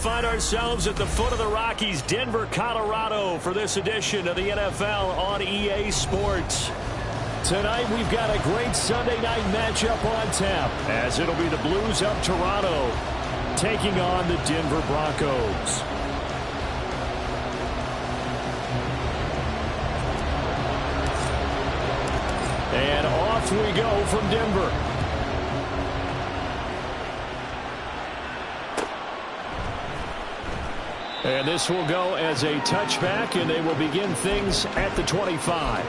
find ourselves at the foot of the Rockies, Denver, Colorado, for this edition of the NFL on EA Sports. Tonight, we've got a great Sunday night matchup on tap, as it'll be the Blues of Toronto taking on the Denver Broncos. And off we go from Denver. And this will go as a touchback, and they will begin things at the 25.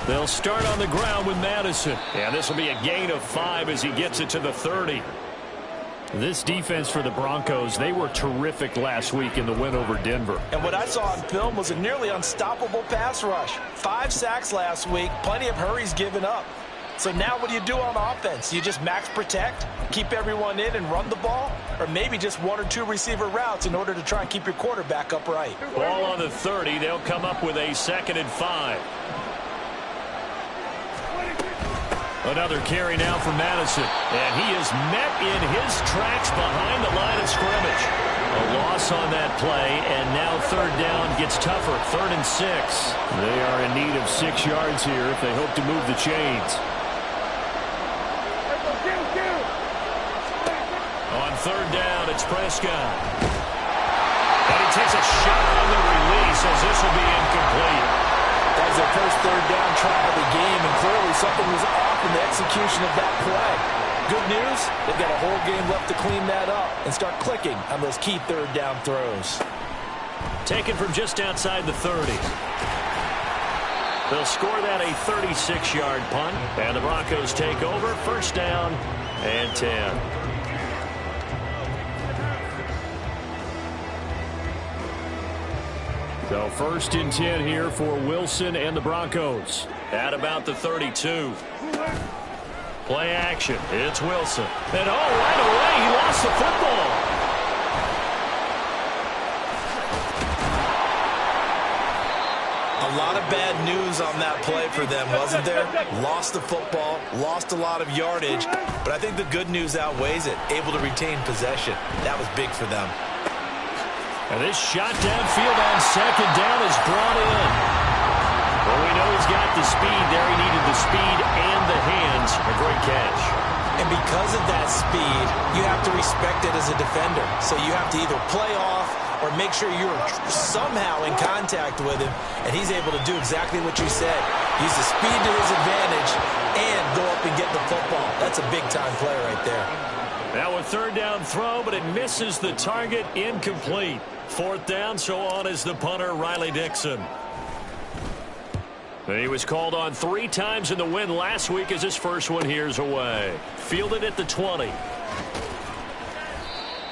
They'll start on the ground with Madison. And this will be a gain of 5 as he gets it to the 30. This defense for the Broncos, they were terrific last week in the win over Denver. And what I saw on film was a nearly unstoppable pass rush. 5 sacks last week, plenty of hurries given up. So now what do you do on offense? You just max protect, keep everyone in and run the ball? Or maybe just 1 or 2 receiver routes in order to try and keep your quarterback upright? Ball on the 30. They'll come up with a 2nd and 5. Another carry now for Madison. And he is met in his tracks behind the line of scrimmage. A loss on that play, and now 3rd down gets tougher. 3rd and 6. They are in need of 6 yards here if they hope to move the chains. On 3rd down, it's Prescott. And he takes a shot on the release as this will be incomplete. That was their first 3rd down try of the game, and clearly something was off in the execution of that play. Good news, they've got a whole game left to clean that up and start clicking on those key 3rd down throws. Taken from just outside the 30. They'll score that a 36-yard punt, and the Broncos take over. 1st down and 10. So 1st and 10 here for Wilson and the Broncos at about the 32. Play action. It's Wilson. And right away, he lost the football. A lot of bad news on that play for them, wasn't there? Lost the football, lost a lot of yardage, but I think the good news outweighs it. Able to retain possession. That was big for them. And this shot downfield on 2nd down is brought in. Well, we know he's got the speed there. He needed the speed and the hands. A great catch. And because of that speed, you have to respect it as a defender. So you have to either play off or make sure you're somehow in contact with him. And he's able to do exactly what you said. Use the speed to his advantage and go up and get the football. That's a big-time play right there. Now a 3rd down throw, but it misses the target. Incomplete. 4th down, so on is the punter, Riley Dixon. He was called on 3 times in the win last week as his first one here's away. Fielded at the 20.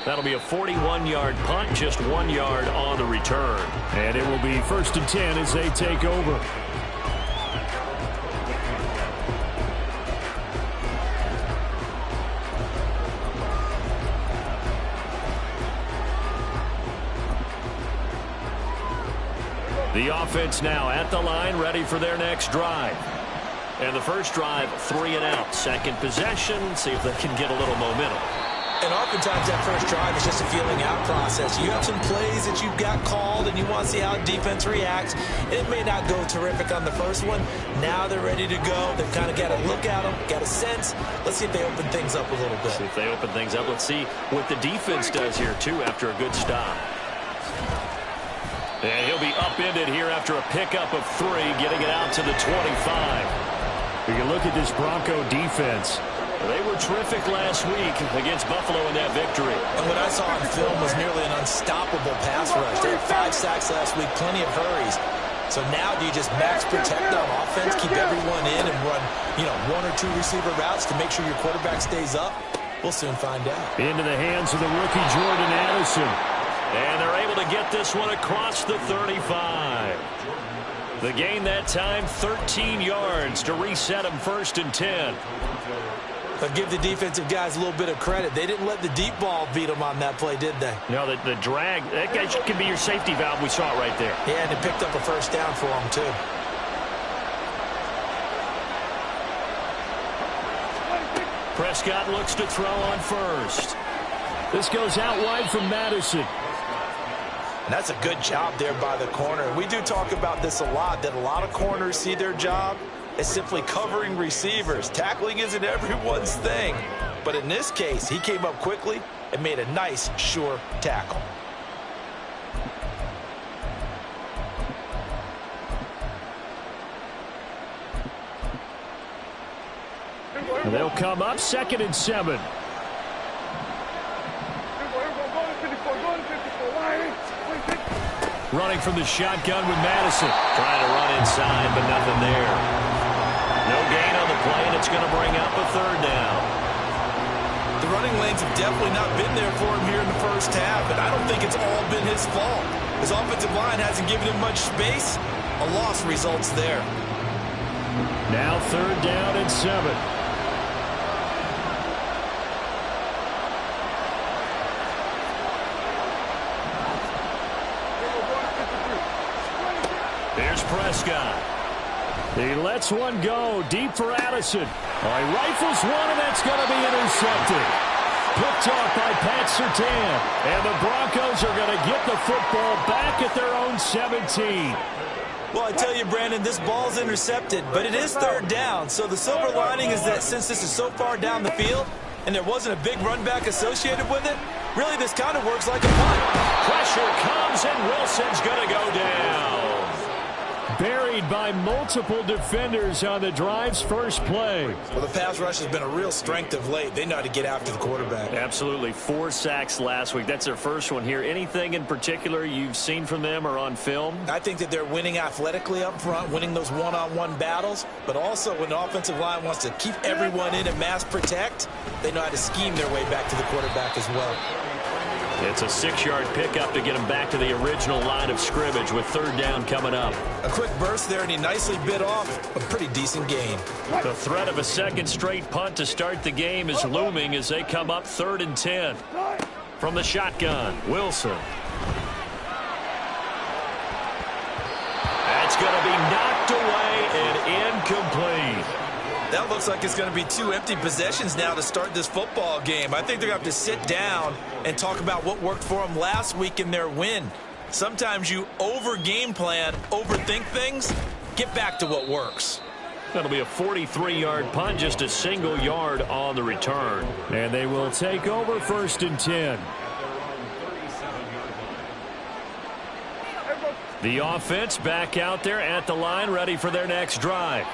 That'll be a 41-yard punt, just 1 yard on the return. And it will be 1st and 10 as they take over. The offense now at the line, ready for their next drive. And the first drive, 3 and out. 2nd possession, see if they can get a little momentum. And oftentimes that first drive is just a feeling out process. You have some plays that you've got called and you want to see how defense reacts. It may not go terrific on the first one. Now they're ready to go. They've kind of got a look at them, got a sense. Let's see if they open things up a little bit. See if they open things up. Let's see what the defense does here, too, after a good stop. And he'll be upended here after a pickup of 3, getting it out to the 25. You can look at this Bronco defense. They were terrific last week against Buffalo in that victory. And what I saw on film was nearly an unstoppable pass rush. They had 5 sacks last week, plenty of hurries. So now do you just max protect on offense, keep everyone in and run, 1 or 2 receiver routes to make sure your quarterback stays up? We'll soon find out. Into the hands of the rookie Jordan Addison. And they're able to get this one across the 35. The gain that time, 13 yards to reset them 1st and 10. But give the defensive guys a little bit of credit. They didn't let the deep ball beat them on that play, did they? No, the drag, that guy could be your safety valve. We saw it right there. Yeah, and it picked up a 1st down for them, too. Prescott looks to throw on 1st. This goes out wide from Madison. And that's a good job there by the corner. We do talk about this a lot, that a lot of corners see their job as simply covering receivers. Tackling isn't everyone's thing. But in this case, he came up quickly and made a nice, sure tackle. And they'll come up 2nd and 7. Running from the shotgun with Madison. Trying to run inside, but nothing there. No gain on the play, and it's going to bring up a 3rd down. The running lanes have definitely not been there for him here in the 1st half, and I don't think it's all been his fault. His offensive line hasn't given him much space. A loss results there. Now 3rd down and 7. Here's Prescott. He lets one go deep for Addison. He rifles one, and that's going to be intercepted. Picked off by Pat Surtain. And the Broncos are going to get the football back at their own 17. Well, I tell you, Brandon, this ball's intercepted, but it is 3rd down. So the silver lining is that since this is so far down the field and there wasn't a big run back associated with it, really this kind of works like a punt. Pressure comes, and Wilson's going to go down. Buried by multiple defenders on the drive's first play. Well, the pass rush has been a real strength of late. They know how to get after the quarterback. Absolutely. 4 sacks last week. That's their first one here. Anything in particular you've seen from them or on film? I think that they're winning athletically up front, winning those one-on-one battles, but also when the offensive line wants to keep everyone in and mass protect, they know how to scheme their way back to the quarterback as well. It's a 6-yard pickup to get him back to the original line of scrimmage with 3rd down coming up. A quick burst there, and he nicely bit off a pretty decent gain. The threat of a 2nd straight punt to start the game is looming as they come up 3rd and 10. From the shotgun, Wilson. That's going to be knocked away and incomplete. That looks like it's going to be 2 empty possessions now to start this football game. I think they're going to have to sit down and talk about what worked for them last week in their win. Sometimes you over-game plan, overthink things, get back to what works. That'll be a 43-yard punt, just a single yard on the return. And they will take over 1st and 10. The offense back out there at the line, ready for their next drive.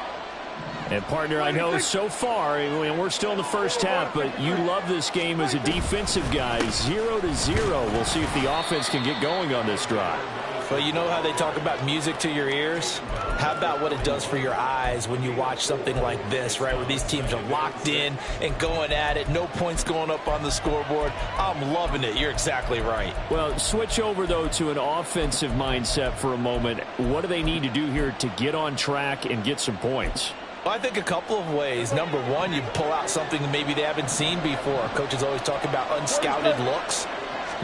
And, partner, I know so far, and we're still in the first half, but you love this game as a defensive guy. 0-0. We'll see if the offense can get going on this drive. Well, you know how they talk about music to your ears? How about what it does for your eyes when you watch something like this, right, where these teams are locked in and going at it, no points going up on the scoreboard? I'm loving it. You're exactly right. Well, switch over, though, to an offensive mindset for a moment. What do they need to do here to get on track and get some points? Well, I think a couple of ways. Number one, you pull out something that maybe they haven't seen before. Coaches always talk about unscouted looks.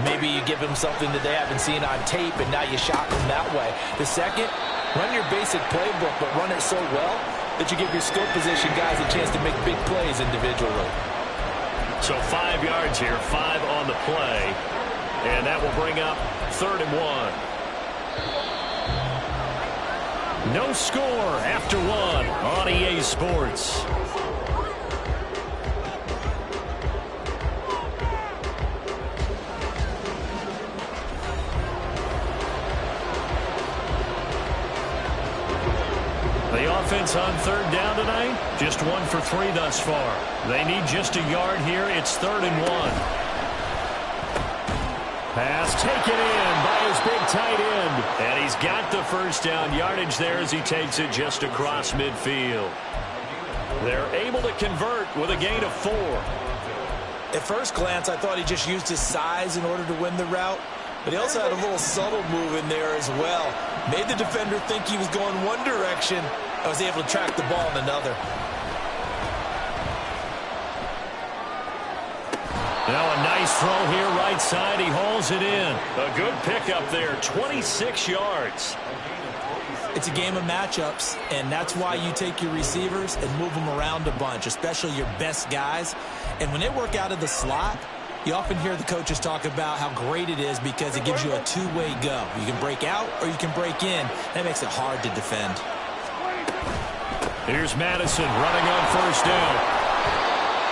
Maybe you give them something that they haven't seen on tape, and now you shock them that way. The second, run your basic playbook, but run it so well that you give your skill position guys a chance to make big plays individually. So 5 yards here, 5 on the play, and that will bring up 3rd and 1. No score after 1 on EA Sports. The offense on 3rd down tonight, just 1 for 3 thus far. They need just a yard here. It's 3rd and 1. Pass taken in by his big tight end. And he's got the first down yardage there as he takes it just across midfield. They're able to convert with a gain of 4. At first glance, I thought he just used his size in order to win the route, but he also had a little subtle move in there as well. Made the defender think he was going one direction and was able to track the ball in another. Now a nice throw here, right side. He hauls it in. A good pickup there, 26 yards. It's a game of matchups, and that's why you take your receivers and move them around a bunch, especially your best guys. And when they work out of the slot, you often hear the coaches talk about how great it is because it gives you a two-way go. You can break out or you can break in. That makes it hard to defend. Here's Madison running on first down.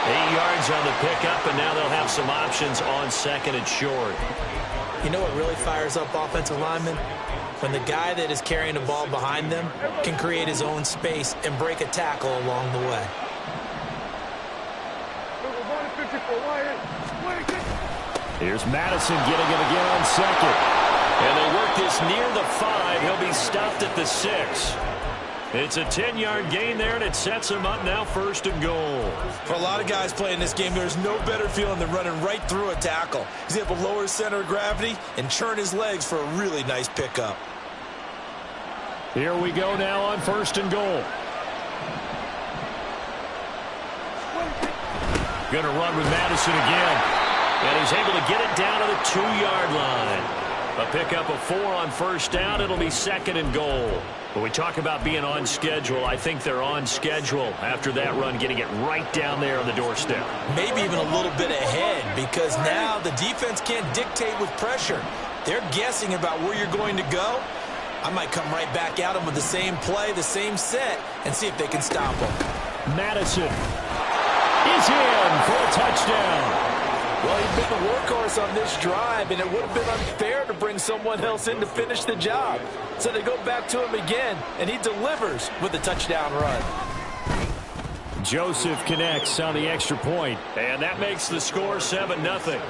8 yards on the pickup, and now they'll have some options on second and short. You know what really fires up offensive linemen? When the guy that is carrying the ball behind them can create his own space and break a tackle along the way. Here's Madison getting it again on second. And they work this near the 5. He'll be stopped at the 6. It's a 10-yard gain there, and it sets him up now first and goal. For a lot of guys playing this game, there's no better feeling than running right through a tackle. He's able to lower his center of gravity and churn his legs for a really nice pickup. Here we go now on first and goal. Going to run with Madison again. And he's able to get it down to the 2-yard line. A pickup of 4 on first down. It'll be second and goal. When we talk about being on schedule, I think they're on schedule after that run, getting it right down there on the doorstep. Maybe even a little bit ahead, because now the defense can't dictate with pressure. They're guessing about where you're going to go. I might come right back at them with the same play, the same set, and see if they can stop them. Madison is in for a touchdown. Well, he's been the workhorse on this drive, and it would have been unfair to bring someone else in to finish the job. So they go back to him again, and he delivers with a touchdown run. Joseph connects on the extra point, and that makes the score 7-0.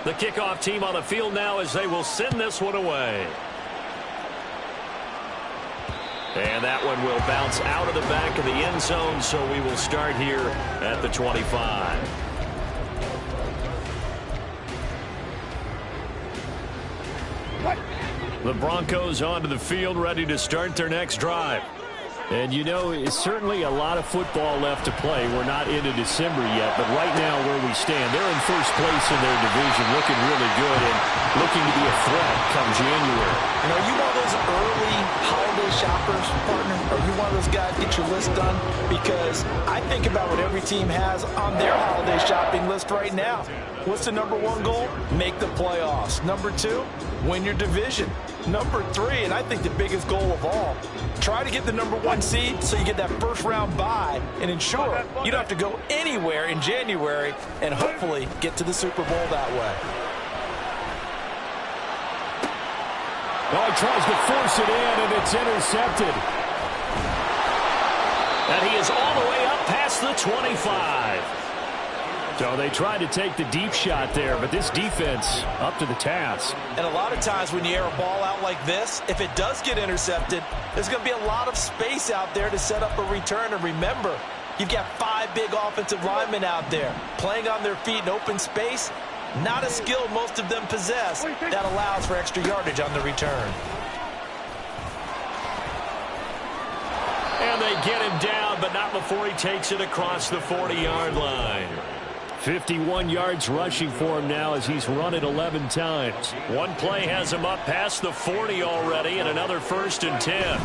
The kickoff team on the field now as they will send this one away. And that one will bounce out of the back of the end zone, so we will start here at the 25. The Broncos onto the field, ready to start their next drive. And, you know, it's certainly a lot of football left to play. We're not into December yet, but right now where we stand, they're in first place in their division, looking really good and looking to be a threat come January. And are you one of those early holiday shoppers, partner? Are you one of those guys get your list done? Because I think about what every team has on their holiday shopping list right now. What's the #1 goal? Make the playoffs. #2, win your division. #3, and I think the biggest goal of all, try to get the #1 seed so you get that first round bye and ensure you don't have to go anywhere in January and hopefully get to the Super Bowl that way. Oh, he tries to force it in, and it's intercepted. And he is all the way up past the 25. So they tried to take the deep shot there, but this defense up to the task. And a lot of times when you air a ball out like this, if it does get intercepted, there's going to be a lot of space out there to set up a return. And remember, you've got 5 big offensive linemen out there playing on their feet in open space. Not a skill most of them possess that allows for extra yardage on the return. And they get him down, but not before he takes it across the 40-yard line. 51 yards rushing for him now as he's run it 11 times. One play has him up past the 40 already, and another 1st and 10.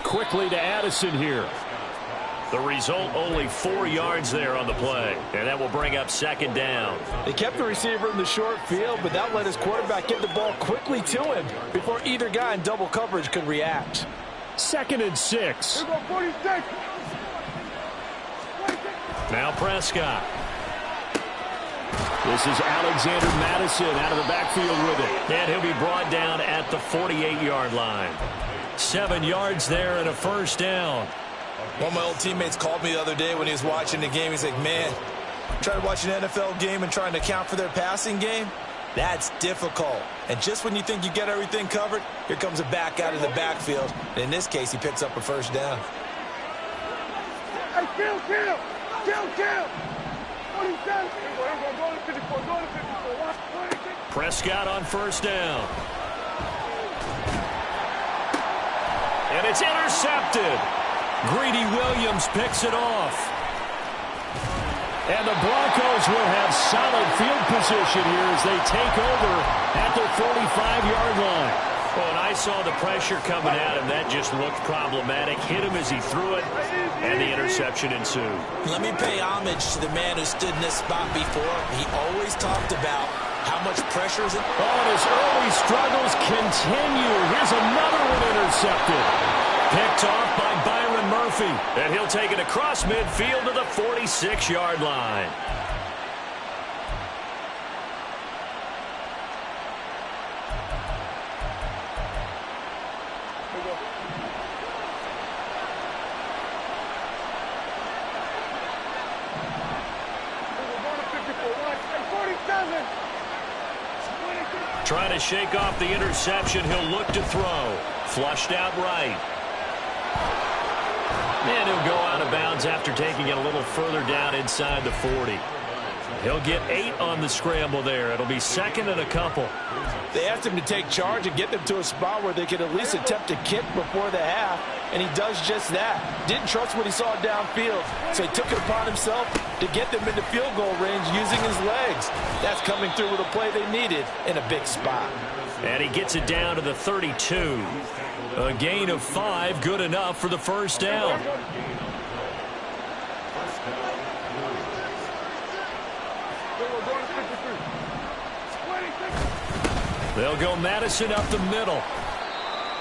Quickly to Addison here. The result, only 4 yards there on the play, and that will bring up 2nd down. They kept the receiver in the short field, but that let his quarterback get the ball quickly to him before either guy in double coverage could react. 2nd and 6. Now Prescott. This is Alexander Madison out of the backfield with it. And he'll be brought down at the 48-yard line. 7 yards there and a 1st down. One of my old teammates called me the other day when he was watching the game. He's like, man, trying to watch an NFL game and trying to account for their passing game? That's difficult. And just when you think you get everything covered, here comes a back out of the backfield. And in this case, he picks up a 1st down. Prescott on first down. And it's intercepted. Greedy Williams picks it off. And the Broncos will have solid field position here as they take over at their 45-yard line. Well, and I saw the pressure coming at him. That just looked problematic. Hit him as he threw it, and the interception ensued. Let me pay homage to the man who stood in this spot before. He always talked about how much pressure is in. Oh, and his early struggles continue. Here's another one intercepted. Picked off by Byron Murphy. And he'll take it across midfield to the 46-yard line. Trying to shake off the interception. He'll look to throw. Flushed out right. And he'll go out of bounds after taking it a little further down inside the 40. He'll get 8 on the scramble there. It'll be second and a couple. They asked him to take charge and get them to a spot where they could at least attempt a kick before the half, and he does just that. Didn't trust what he saw downfield, so he took it upon himself to get them into field goal range using his legs. That's coming through with a play they needed in a big spot. And he gets it down to the 32. A gain of 5, good enough for the first down. They'll go Madison up the middle.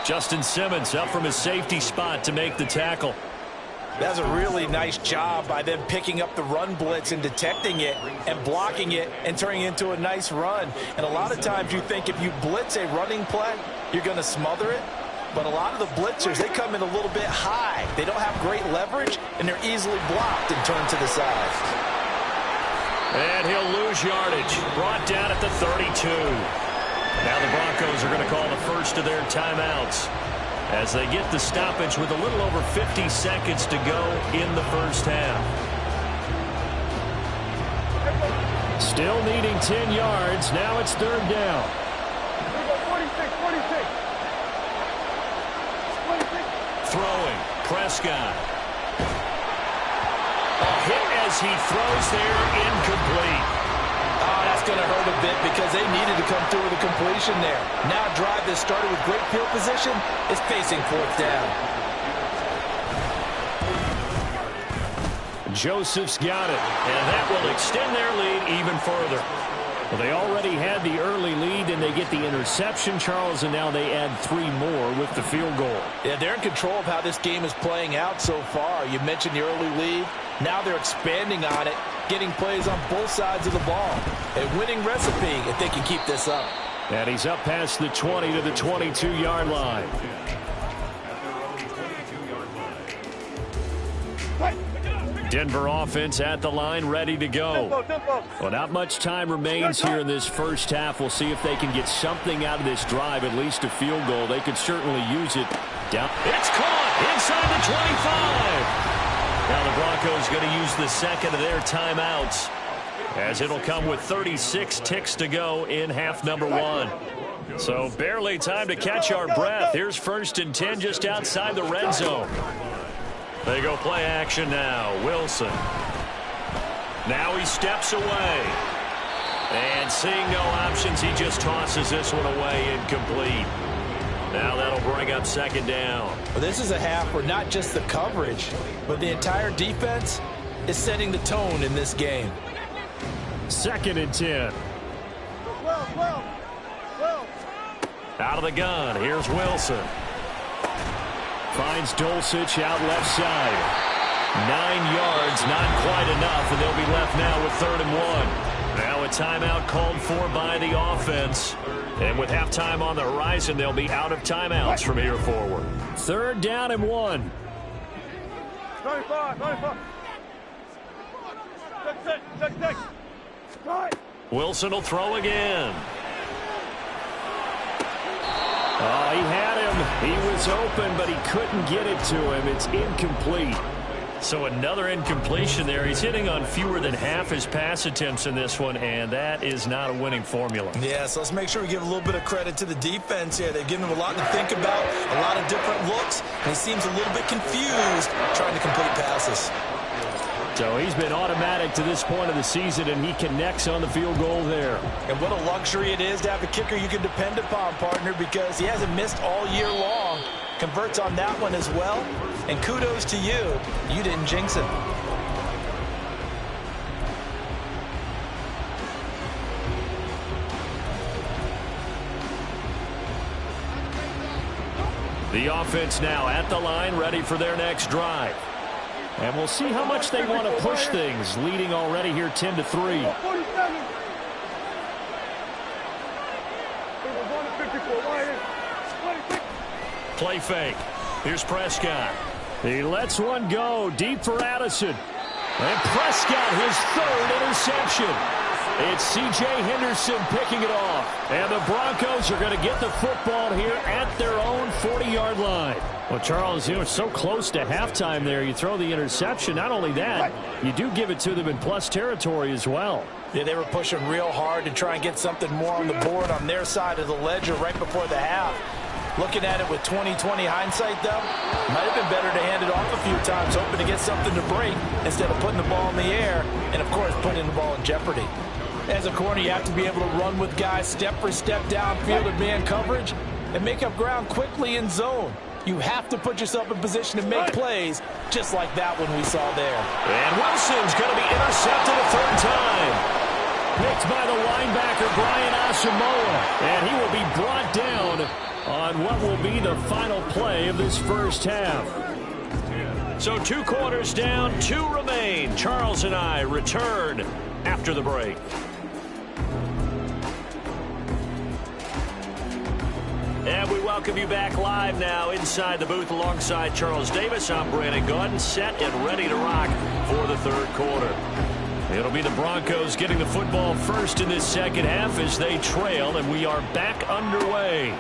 Justin Simmons up from his safety spot to make the tackle. That's a really nice job by them picking up the run blitz and detecting it and blocking it and turning it into a nice run. And a lot of times you think if you blitz a running play, you're going to smother it. But a lot of the blitzers, they come in a little bit high. They don't have great leverage, and they're easily blocked and turned to the side. And he'll lose yardage. Brought down at the 32. Now the Broncos are going to call the first of their timeouts as they get the stoppage with a little over 50 seconds to go in the first half. Still needing 10 yards. Now it's third down. 46. Throwing. Prescott. A hit as he throws there. Incomplete. Oh, that's going to hurt a bit because they needed to come through with a completion there. Now a drive that started with great field position is facing fourth down. Joseph's got it, and that will extend their lead even further. Well, they already had the early lead, and they get the interception, Charles, and now they add 3 more with the field goal. Yeah, they're in control of how this game is playing out so far. You mentioned the early lead. Now they're expanding on it, getting plays on both sides of the ball. A winning recipe if they can keep this up. And he's up past the 20 to the 22-yard line. Denver offense at the line, ready to go. Well, not much time remains here in this first half. We'll see if they can get something out of this drive, at least a field goal. They could certainly use it. Down. It's caught inside the 25. Now the Broncos going to use the second of their timeouts, as it'll come with 36 ticks to go in half number 1. So barely time to catch our breath. Here's first and 10 just outside the red zone. They go play action now. Wilson. Now he steps away. And seeing no options, he just tosses this one away, incomplete. Now that'll bring up second down. Well, this is a half where not just the coverage, but the entire defense is setting the tone in this game. Second and 10. Out of the gun. Here's Wilson. Finds Dulcich out left side. 9 yards, not quite enough, and they'll be left now with 3rd and 1. Now a timeout called for by the offense. And with halftime on the horizon, they'll be out of timeouts from here forward. 3rd down and 1. 95. Check. Wilson will throw again. Oh, he had him. He was open, but he couldn't get it to him. It's incomplete. So another incompletion there. He's hitting on fewer than half his pass attempts in this one, and that is not a winning formula. Yeah, so let's make sure we give a little bit of credit to the defense here. They've given him a lot to think about, a lot of different looks, and he seems a little bit confused trying to complete passes. So he's been automatic to this point of the season, and he connects on the field goal there. And what a luxury it is to have a kicker you can depend upon, partner, because he hasn't missed all year long. Converts on that one as well. And kudos to you. You didn't jinx it. The offense now at the line, ready for their next drive. And we'll see how much they want to push things, leading already here 10-3. Play fake. Here's Prescott. He lets one go deep for Addison. And Prescott, his third interception. It's C.J. Henderson picking it off. And the Broncos are going to get the football here at their own 40-yard line. Well, Charles, you know, it's so close to halftime there. You throw the interception. Not only that, you do give it to them in plus territory as well. Yeah, they were pushing real hard to try and get something more on the board on their side of the ledger right before the half. Looking at it with 20/20 hindsight, though, might have been better to hand it off a few times, hoping to get something to break instead of putting the ball in the air and, of course, putting the ball in jeopardy. As a corner, you have to be able to run with guys step for step downfield in man coverage and make up ground quickly in zone. You have to put yourself in position to make plays, just like that one we saw there. And Wilson's going to be intercepted a third time. Picked by the linebacker, Brian Asamoah. And he will be brought down on what will be the final play of this first half. So 2 quarters down, 2 remain. Charles and I return after the break. And we welcome you back live now inside the booth alongside Charles Davis. I'm Brandon Gaudin, set and ready to rock for the third quarter. It'll be the Broncos getting the football first in this second half as they trail, and we are back underway.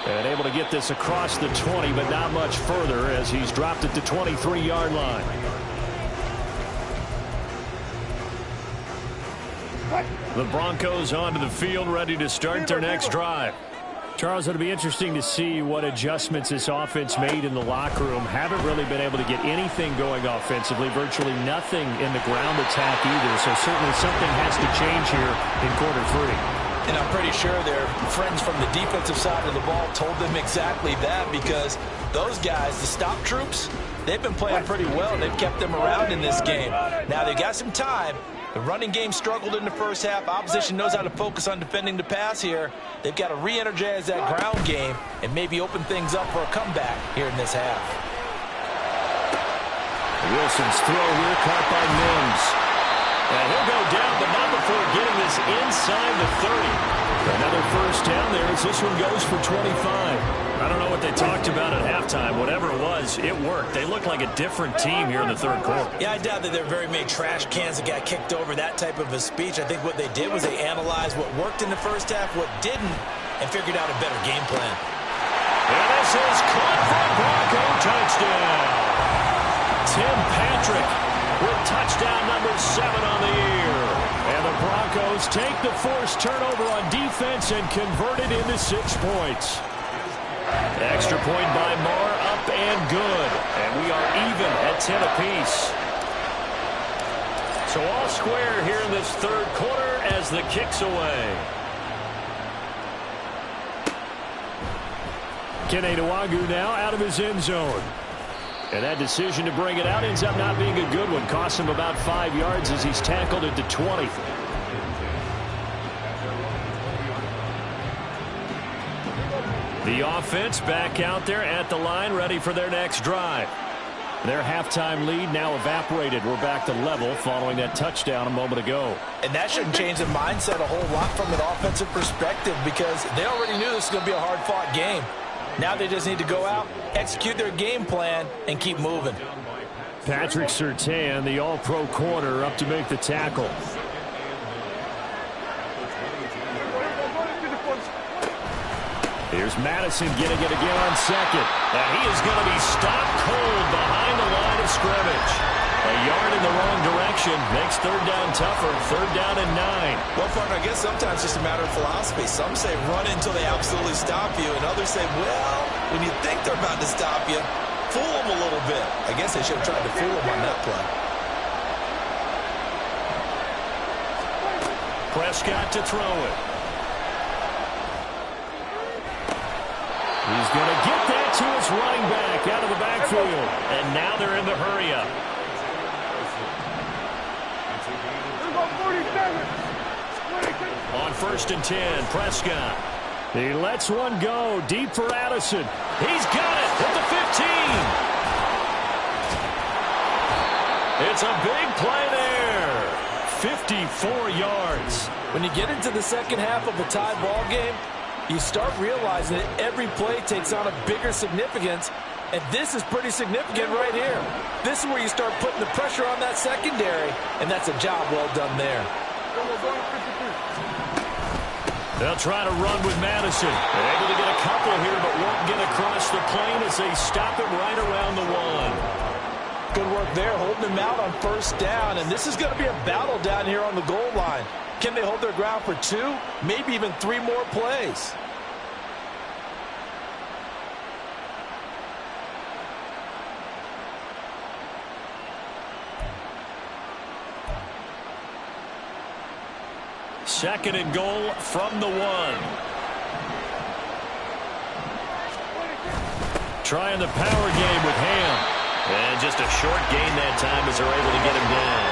And able to get this across the 20, but not much further as he's dropped it to 23-yard line. The Broncos onto the field, ready to start their next drive. Charles, it'll be interesting to see what adjustments this offense made in the locker room. Haven't really been able to get anything going offensively, virtually nothing in the ground attack either. So certainly something has to change here in quarter 3. And I'm pretty sure their friends from the defensive side of the ball told them exactly that, because those guys, the stop troops, they've been playing pretty well. They've kept them around in this game. Now they've got some time. The running game struggled in the first half. Opposition knows how to focus on defending the pass here. They've got to re-energize that ground game and maybe open things up for a comeback here in this half. Wilson's throw here caught by Mims. And he'll go down, but not before getting this inside the 30. Another first down there as this one goes for 25. I don't know what they talked about at halftime. Whatever it was, it worked. They look like a different team here in the third quarter. Yeah, I doubt that there are very many trash cans that got kicked over, that type of a speech. I think what they did was they analyzed what worked in the first half, what didn't, and figured out a better game plan. And this is caught for a Bronco touchdown. Tim Patrick with touchdown number 7 on the year. And the Broncos take the forced turnover on defense and convert it into 6 points. Extra point by Marr, up and good. And we are even at 10 apiece. So all square here in this third quarter as the kick's away. Kene Nwangwu now out of his end zone. And that decision to bring it out ends up not being a good one. Costs him about 5 yards as he's tackled at the 20. The offense back out there at the line, ready for their next drive. Their halftime lead now evaporated. We're back to level following that touchdown a moment ago. And that shouldn't change the mindset a whole lot from an offensive perspective, because they already knew this was going to be a hard-fought game. Now they just need to go out, execute their game plan, and keep moving. Patrick Surtain, the all-pro corner, up to make the tackle. Here's Madison getting it again on second. And he is going to be stopped cold behind the line of scrimmage. A yard in the wrong direction makes third down tougher. Third down and 9. Well, partner, I guess sometimes it's just a matter of philosophy. Some say run until they absolutely stop you, and others say, well, when you think they're about to stop you, fool them a little bit. I guess they should have tried to fool them on that play. Prescott to throw it. He's going to get that to his running back out of the backfield. And now they're in the hurry-up. On 1st and 10, Prescott. He lets one go deep for Addison. He's got it at the 15. It's a big play there. 54 yards. When you get into the second half of a tie ball game, you start realizing that every play takes on a bigger significance, and this is pretty significant right here. This is where you start putting the pressure on that secondary, and that's a job well done there. They'll try to run with Madison. They're able to get a couple here, but won't get across the plane as they stop it right around the 1. Good work there, holding him out on 1st down, and this is going to be a battle down here on the goal line. Can they hold their ground for 2, maybe even 3 more plays? Second and goal from the 1. Trying the power game with Ham. And just a short gain that time as they're able to get him down.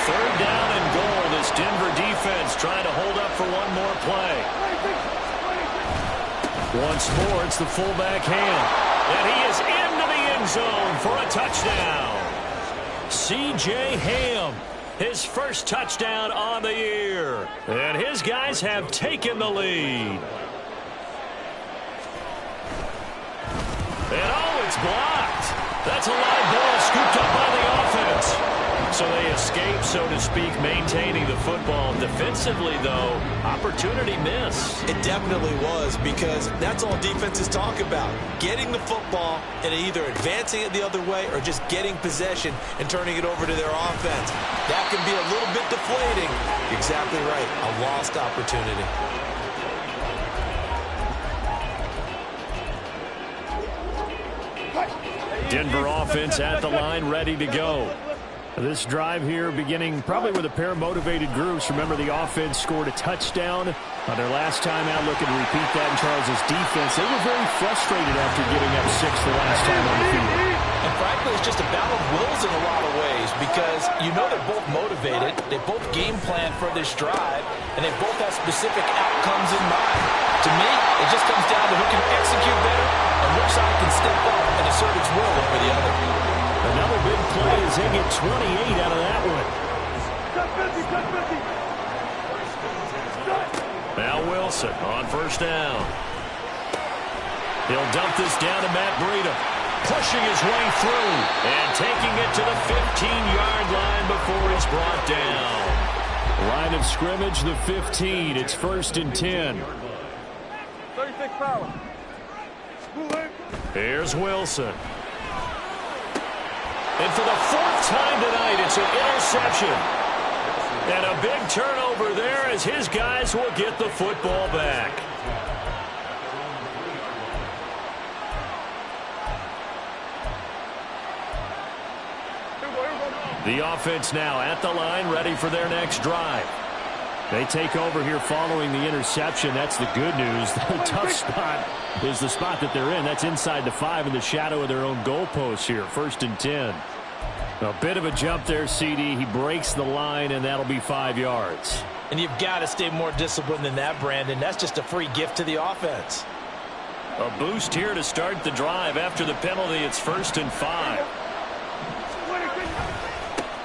Third down and goal. This Denver defense trying to hold up for one more play. Once more, it's the fullback Ham. And he is into the end zone for a touchdown. C.J. Ham. His first touchdown on the year. And his guys have taken the lead. And oh, it's blocked. That's a live ball scooped up by the offense. So they escape, so to speak, maintaining the football. Defensively, though, opportunity missed. It definitely was, because that's all defenses talk about. Getting the football and either advancing it the other way or just getting possession and turning it over to their offense. That can be a little bit deflating. You're exactly right. A lost opportunity. Denver offense at the line, ready to go. This drive here beginning probably with a pair of motivated groups. Remember, the offense scored a touchdown on their last time out, looking to repeat that in Charles' defense. They were very frustrated after giving up 6 the last time on the field. And frankly, it's just a battle of wills in a lot of ways, because you know they're both motivated, they both game plan for this drive, and they both have specific outcomes in mind. To me, it just comes down to who can execute better and which side can step up and assert its will over the other. Another big play as they get 28 out of that one. Now Wilson on 1st down. He'll dump this down to Matt Breida. Pushing his way through and taking it to the 15-yard line before he's brought down. Line of scrimmage, the 15. It's 1st and 10. 36 power. Here's Wilson. And for the 4th time tonight, it's an interception. And a big turnover there as his guys will get the football back. The offense now at the line, ready for their next drive. They take over here following the interception. That's the good news. The tough spot is the spot that they're in. That's inside the 5 in the shadow of their own goalpost here. 1st and 10. A bit of a jump there, CD. He breaks the line, and that'll be 5 yards. And you've got to stay more disciplined than that, Brandon. That's just a free gift to the offense. A boost here to start the drive. After the penalty, it's 1st and 5.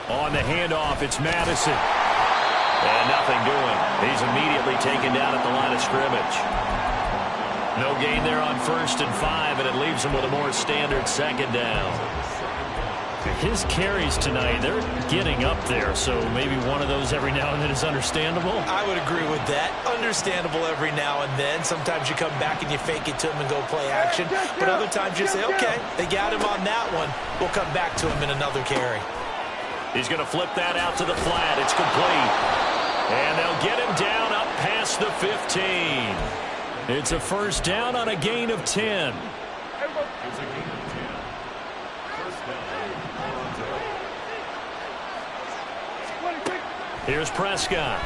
On the handoff, it's Madison. And nothing doing. He's immediately taken down at the line of scrimmage. No gain there on 1st and 5, and it leaves him with a more standard 2nd down. his carries tonight, they're getting up there, so maybe one of those every now and then is understandable. I would agree with that. Understandable every now and then. Sometimes you come back and you fake it to him and go play action, but other times you say, okay, they got him on that one. We'll come back to him in another carry. He's going to flip that out to the flat. It's complete. And they'll get him down up past the 15. It's a first down on a gain of 10. Here's Prescott.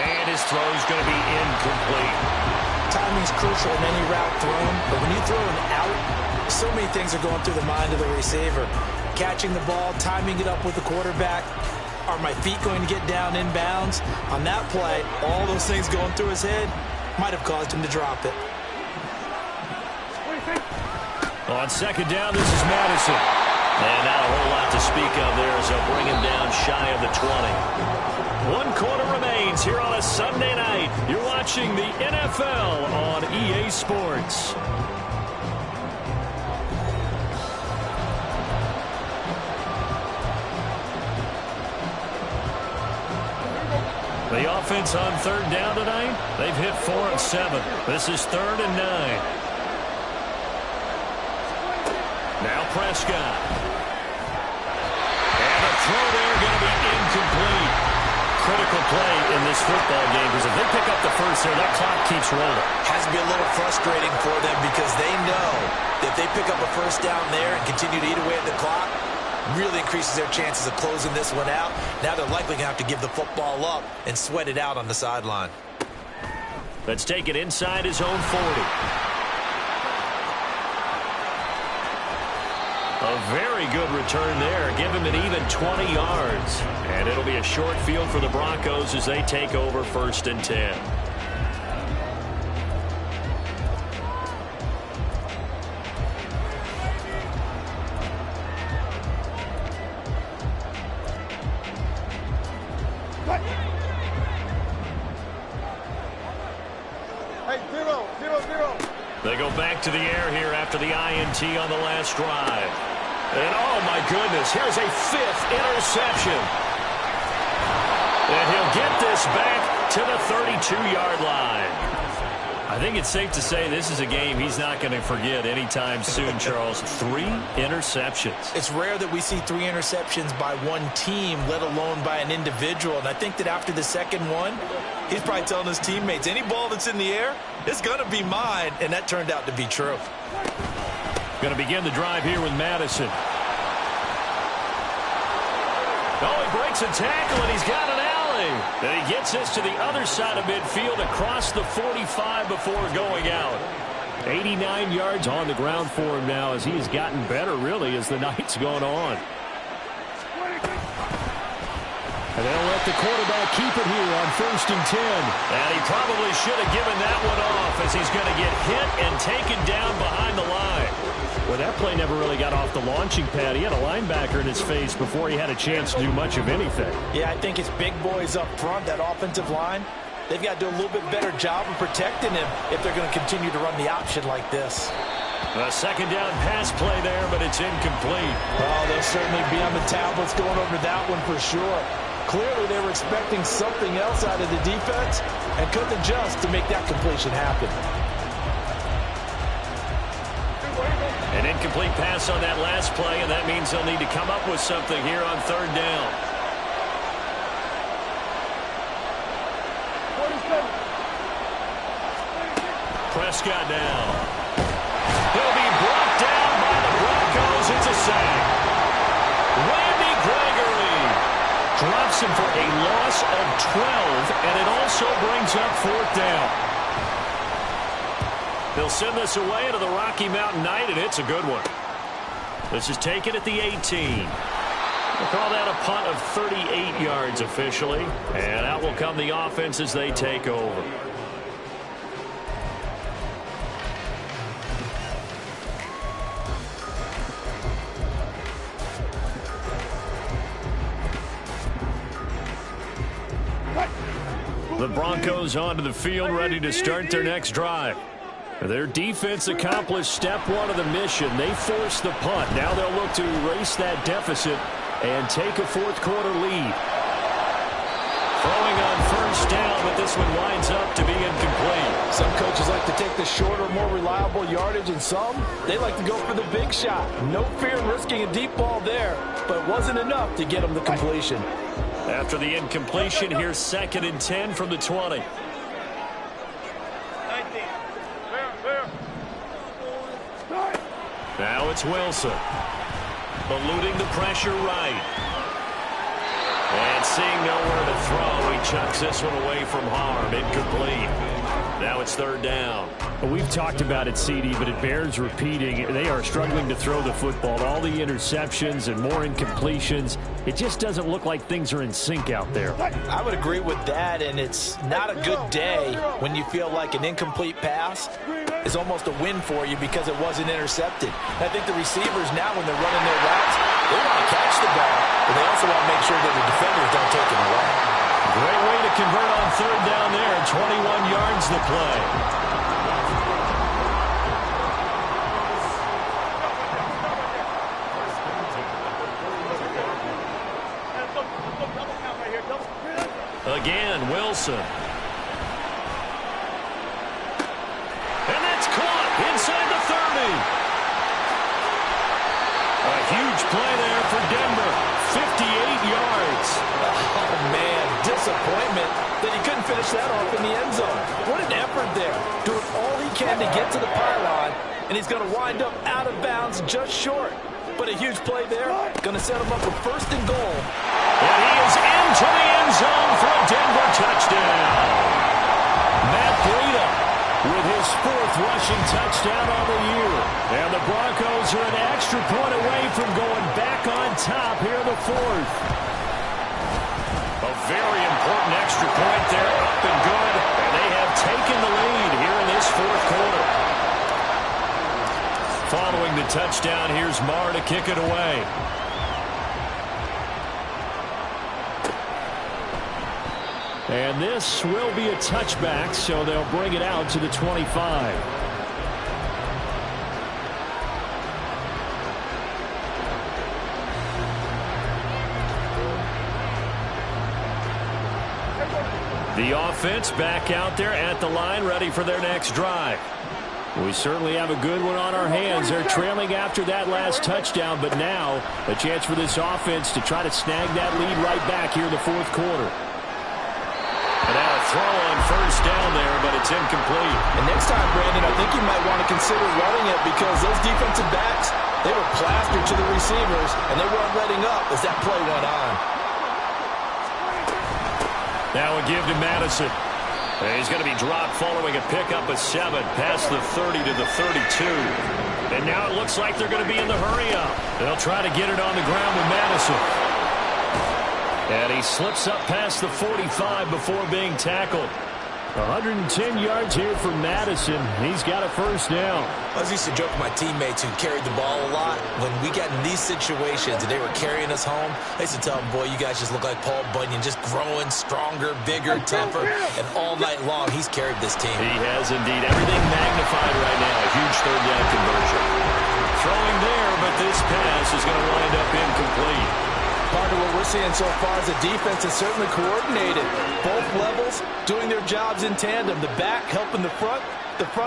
And his throw is going to be incomplete. Timing's crucial in any route thrown, but when you throw an out, so many things are going through the mind of the receiver. Catching the ball, timing it up with the quarterback. Are my feet going to get down inbounds? On that play, all those things going through his head might have caused him to drop it. On second down, this is Madison. And not a whole lot to speak of there as they'll bring him down shy of the 20. 1 quarter remains here on a Sunday night. You're watching the NFL on EA Sports. The offense on third down tonight, they've hit 4 of 7. This is 3rd and 9. Now Prescott. And the throw there going to be incomplete. Critical play in this football game because if they pick up the first there, that clock keeps rolling. Has to be a little frustrating for them because they know that if they pick up a first down there and continue to eat away at the clock, really increases their chances of closing this one out. Now they're likely going to have to give the football up and sweat it out on the sideline. Let's take it inside his own 40. A very good return there. Give him an even 20 yards. And it'll be a short field for the Broncos as they take over 1st and 10. Hey, 0-0-0. They go back to the air here after the INT on the last drive. And oh my goodness, here's a 5th interception. And he'll get this back to the 32-yard line. I think it's safe to say this is a game he's not going to forget anytime soon, Charles. 3 interceptions. It's rare that we see 3 interceptions by one team, let alone by an individual. And I think that after the second one, he's probably telling his teammates, any ball that's in the air, it's going to be mine. And that turned out to be true. Going to begin the drive here with Madison. Oh, he breaks a tackle, and he's got an alley. And he gets this to the other side of midfield across the 45 before going out. 89 yards on the ground for him now as he has gotten better, really, as the night's gone on. And they'll let the quarterback keep it here on 1st and 10. And he probably should have given that one off as he's going to get hit and taken down behind the line. Well, that play never really got off the launching pad. He had a linebacker in his face before he had a chance to do much of anything. Yeah, I think it's big boys up front, that offensive line. They've got to do a little bit better job of protecting him if they're going to continue to run the option like this. A second down pass play there, but it's incomplete. Oh, they'll certainly be on the tablets going over that one for sure. Clearly, they were expecting something else out of the defense and couldn't adjust to make that completion happen. An incomplete pass on that last play, and that means they'll need to come up with something here on 3rd down. Prescott now. He'll be brought down by the Broncos. It's a sack. Randy Gregory drops him for a loss of 12, and it also brings up 4th down. They'll send this away into the Rocky Mountain Night, and it's a good one. This is taken at the 18. We'll call that a punt of 38 yards officially. And out will come the offense as they take over. The Broncos onto the field, ready to start their next drive. Their defense accomplished step one of the mission. They forced the punt. Now they'll look to erase that deficit and take a fourth-quarter lead. Throwing on first down, but this one winds up to be incomplete. Some coaches like to take the shorter, more reliable yardage, and some, they like to go for the big shot. No fear in risking a deep ball there, but it wasn't enough to get them the completion. After the incompletion, here's 2nd and 10 from the 20. Now it's Wilson. Eluding the pressure right. And seeing nowhere to throw, he chucks this one away from harm. Incomplete. Now it's 3rd down. Well, we've talked about it, CD, but it bears repeating. They are struggling to throw the football. All the interceptions and more incompletions. It just doesn't look like things are in sync out there. I would agree with that, and it's not a good day when you feel like an incomplete pass is almost a win for you because it wasn't intercepted. I think the receivers now, when they're running their routes, they want to catch the ball, but they also want to make sure that the defenders don't take it away. Great way to convert on 3rd down there. 21 yards the play. Again, Wilson. And that's caught inside the 30. A huge play there for Denver. 58 yards. Oh, man, disappointment that he couldn't finish that off in the end zone. What an effort there. Doing all he can to get to the pylon, and he's going to wind up out of bounds just short. But a huge play there. Going to set him up with 1st and goal. And he is into the end zone for a Denver touchdown. Matt Breida with his 4th rushing touchdown on the year. And the Broncos are an extra point away from going back on top here in the 4th. A very important extra point there, up and good. And they have taken the lead here in this 4th quarter. Following the touchdown, here's Marr to kick it away. And this will be a touchback, so they'll bring it out to the 25. The offense back out there at the line, ready for their next drive. We certainly have a good one on our hands. They're trailing after that last touchdown, but now a chance for this offense to try to snag that lead right back here in the 4th quarter. And now a throw on first down there, but it's incomplete. And next time, Brandon, I think you might want to consider running it because those defensive backs, they were plastered to the receivers, and they weren't letting up as that play went on. Now a give to Madison. And he's going to be dropped following a pickup of 7 past the 30 to the 32. And now it looks like they're going to be in the hurry-up. They'll try to get it on the ground with Madison. And he slips up past the 45 before being tackled. 110 yards here for Madison. He's got a first down. I used to joke with my teammates who carried the ball a lot. When we got in these situations and they were carrying us home, I used to tell them, boy, you guys just look like Paul Bunyan, just growing stronger, bigger, tougher. And all night long, he's carried this team. He has indeed. Everything magnified right now. A huge 3rd down conversion. Throwing there, but this pass is going to wind up incomplete. Part of what we're seeing so far is the defense is certainly coordinated. Both levels doing their jobs in tandem. The back helping the front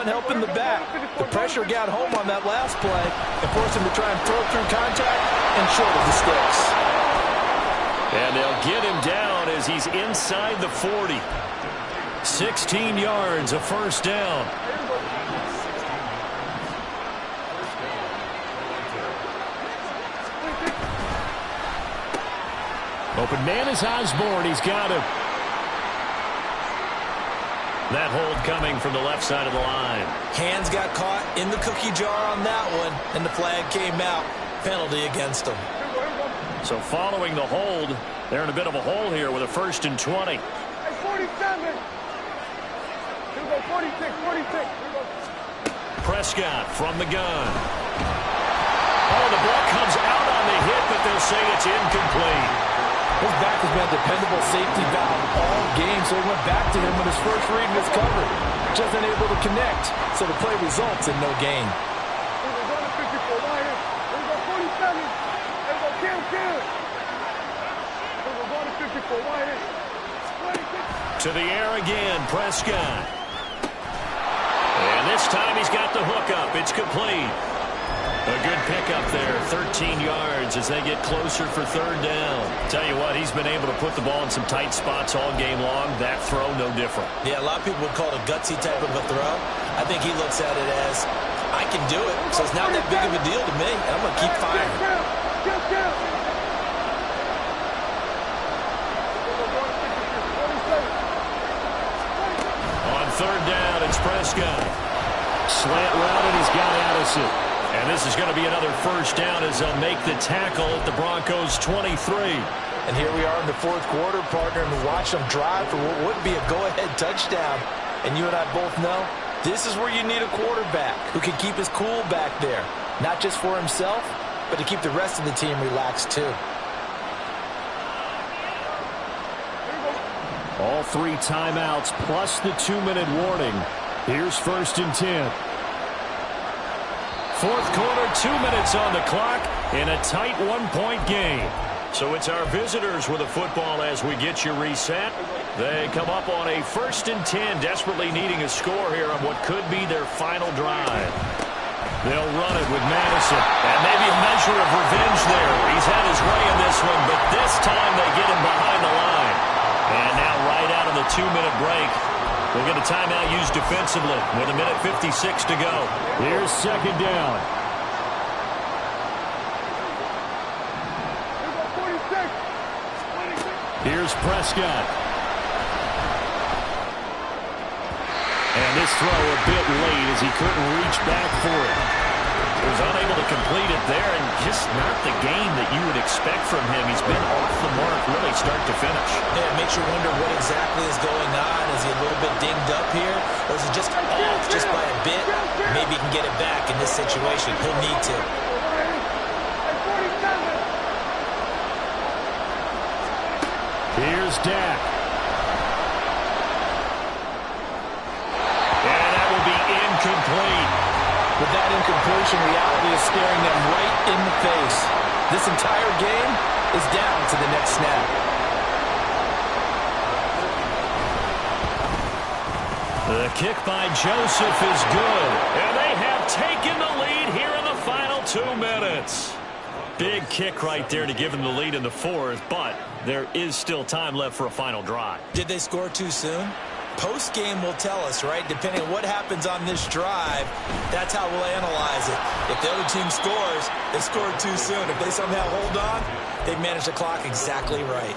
helping the back. The pressure got home on that last play and forced him to try and throw through contact and short of the sticks. And they'll get him down as he's inside the 40. 16 yards, a first down. Open man is Osborne. He's got him. That hold coming from the left side of the line. Hands got caught in the cookie jar on that one, and the flag came out. Penalty against them. So following the hold, they're in a bit of a hole here with a 1st and 20. Hey, 47. Here we go, 46, 46. Prescott from the gun. Oh, the ball comes out on the hit, but they'll say it's incomplete. His back has been a dependable safety valve all game, so he went back to him when his first read was covered. Just unable to connect, so the play results in no gain. To the air again, Prescott. And this time he's got the hookup. It's complete. A good pickup there, 13 yards as they get closer for third down. Tell you what, he's been able to put the ball in some tight spots all game long. That throw, no different. Yeah, a lot of people would call it a gutsy type of a throw. I think he looks at it as, I can do it, so it's not that big of a deal to me, and I'm going to keep firing. On third down, it's Prescott. Slant route, and he's got Addison. And this is going to be another first down as they'll make the tackle at the Broncos' 23. And here we are in the fourth quarter, partner, and we watch them drive for what would be a go-ahead touchdown. And you and I both know this is where you need a quarterback who can keep his cool back there, not just for himself, but to keep the rest of the team relaxed too. All 3 timeouts plus the 2-minute warning. Here's 1st and 10. Fourth quarter, 2 minutes on the clock in a tight 1-point game. So it's our visitors with the football as we get you reset. They come up on a 1st and 10, desperately needing a score here on what could be their final drive. They'll run it with Madison, and maybe a measure of revenge there. He's had his way in this one, but this time they get him behind the line. And now right out of the 2-minute break, we'll get a timeout used defensively with 1:56 to go. Here's 2nd down. Here's Prescott. And this throw a bit late as he couldn't reach back for it. He was unable to complete it there, and just not the game that you would expect from him. He's been off the mark really start to finish. Yeah, it makes you wonder what exactly is going on. Is he a little bit dinged up here, or is he just off just by a bit? Maybe he can get it back in this situation. He'll need to. Here's Dak. And that will be incomplete. With that incompletion, reality is staring them right in the face. This entire game is down to the next snap. The kick by Joseph is good. And they have taken the lead here in the final 2 minutes. Big kick right there to give them the lead in the fourth, but there is still time left for a final drive. Did they score too soon? Post-game will tell us, right? Depending on what happens on this drive, that's how we'll analyze it. If the other team scores, they scored too soon. If they somehow hold on, they manage the clock exactly right.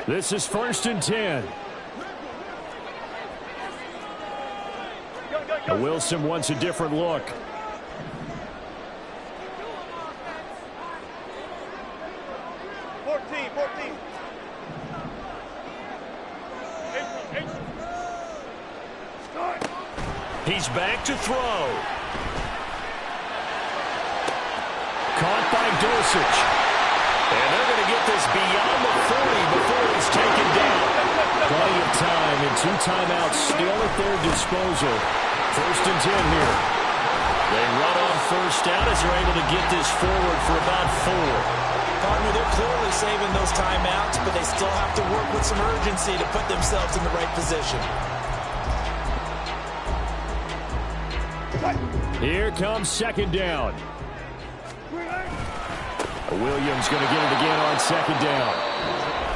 This is 1st and 10. Wilson wants a different look. He's back to throw. Caught by Dulcich. And they're going to get this beyond the 40 before he's taken down. Plenty of time and 2 timeouts still at their disposal. 1st and 10 here. They run on first down as they're able to get this forward for about 4. Partner, they're clearly saving those timeouts, but they still have to work with some urgency to put themselves in the right position. Here comes 2nd down. Williams going to get it again on 2nd down.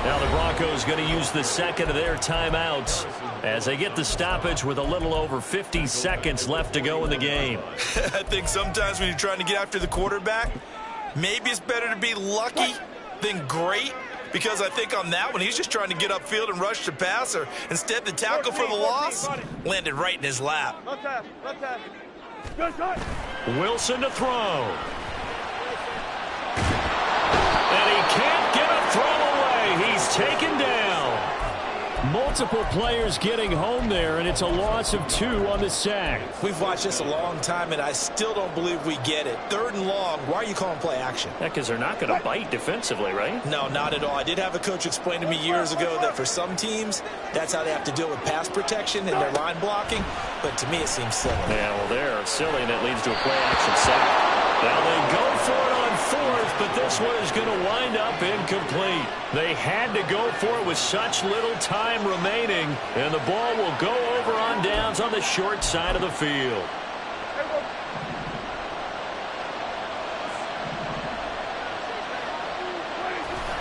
Now the Broncos going to use the second of their timeouts as they get the stoppage with a little over 50 seconds left to go in the game. I think sometimes when you're trying to get after the quarterback, maybe it's better to be lucky than great, because I think on that one, he's just trying to get upfield and rush the passer. Instead, the tackle for the loss landed right in his lap. Wilson to throw. And he can't get a throw away. He's taken down. Multiple players getting home there, and it's a loss of 2 on the sack. We've watched this a long time, and I still don't believe we get it. 3rd and long, why are you calling play action? Yeah, because they're not going to bite defensively, right? No, not at all. I did have a coach explain to me years ago that for some teams, that's how they have to deal with pass protection and their line blocking. But to me, it seems silly. Yeah, well, they're silly, and that leads to a play action sack. Now they go for it on 4th, but this one is going to wind up incomplete. They had to go for it with such little time remaining, and the ball will go over on downs on the short side of the field.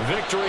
Victory